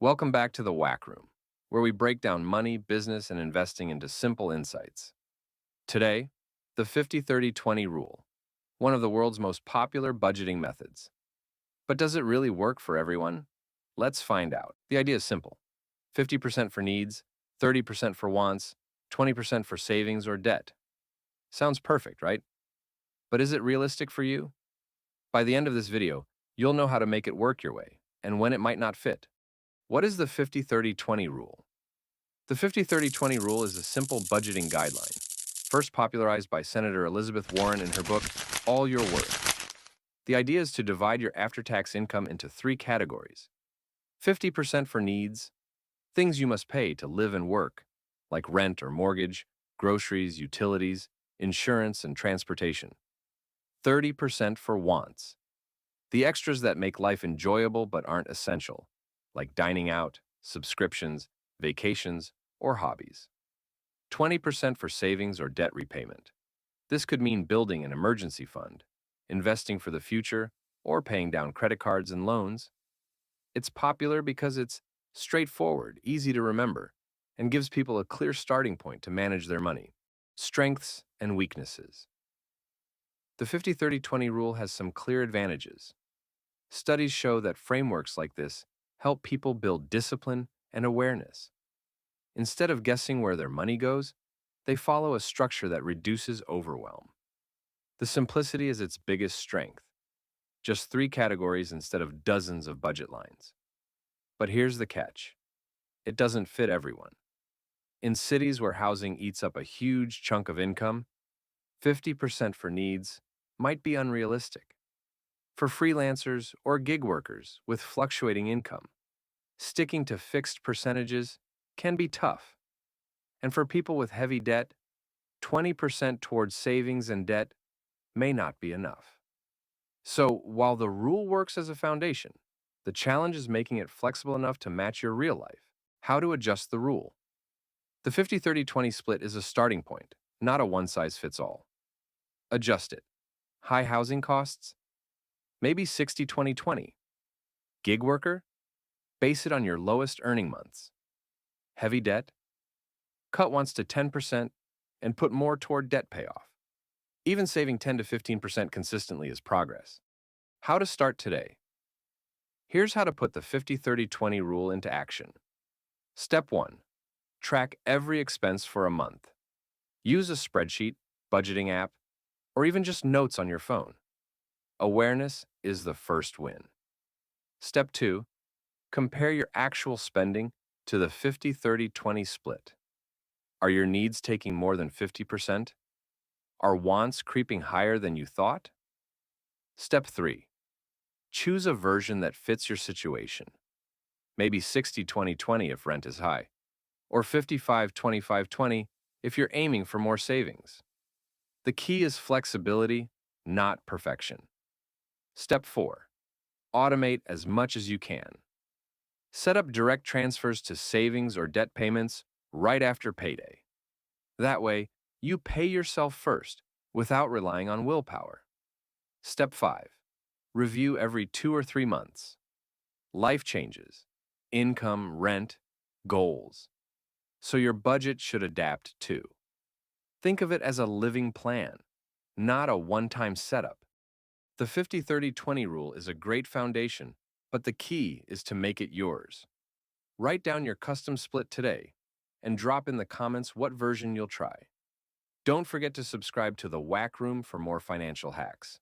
Welcome back to the Whack Room, where we break down money, business, and investing into simple insights. Today, the 50-30-20 rule, one of the world's most popular budgeting methods. But does it really work for everyone? Let's find out. The idea is simple: 50% for needs, 30% for wants, 20% for savings or debt. Sounds perfect, right? But is it realistic for you? By the end of this video, you'll know how to make it work your way and when it might not fit. What is the 50-30-20 rule? The 50-30-20 rule is a simple budgeting guideline, first popularized by Senator Elizabeth Warren in her book, All Your Worth. The idea is to divide your after-tax income into three categories: 50% for needs, things you must pay to live and work, like rent or mortgage, groceries, utilities, insurance, and transportation; 30% for wants, the extras that make life enjoyable but aren't essential, like dining out, subscriptions, vacations, or hobbies; 20% for savings or debt repayment. This could mean building an emergency fund, investing for the future, or paying down credit cards and loans. It's popular because it's straightforward, easy to remember, and gives people a clear starting point to manage their money. Strengths and weaknesses. The 50-30-20 rule has some clear advantages. Studies show that frameworks like this help people build discipline and awareness. Instead of guessing where their money goes, they follow a structure that reduces overwhelm. The simplicity is its biggest strength: just three categories instead of dozens of budget lines. But here's the catch: it doesn't fit everyone. In cities where housing eats up a huge chunk of income, 50% for needs might be unrealistic. For freelancers or gig workers with fluctuating income, sticking to fixed percentages can be tough. And for people with heavy debt, 20% towards savings and debt may not be enough. So, while the rule works as a foundation, the challenge is making it flexible enough to match your real life. How to adjust the rule. The 50-30-20 split is a starting point, not a one-size-fits-all. Adjust it. High housing costs? Maybe 60-20-20. Gig worker? Base it on your lowest earning months. Heavy debt? Cut once to 10% and put more toward debt payoff. Even saving 10 to 15% consistently is progress. How to start today. Here's how to put the 50-30-20 rule into action. Step 1. Track every expense for a month. Use a spreadsheet, budgeting app, or even just notes on your phone. Awareness is the first win. Step 2. Compare your actual spending to the 50-30-20 split. Are your needs taking more than 50%? Are wants creeping higher than you thought? Step 3. Choose a version that fits your situation. Maybe 60-20-20 if rent is high, or 55-25-20 if you're aiming for more savings. The key is flexibility, not perfection. Step 4. Automate as much as you can. Set up direct transfers to savings or debt payments right after payday. That way, you pay yourself first without relying on willpower. Step 5. Review every 2 or 3 months. Life changes: income, rent, goals. So your budget should adapt too. Think of it as a living plan, not a one-time setup. The 50-30-20 rule is a great foundation, but the key is to make it yours. Write down your custom split today and drop in the comments what version you'll try. Don't forget to subscribe to the Whack Room for more financial hacks.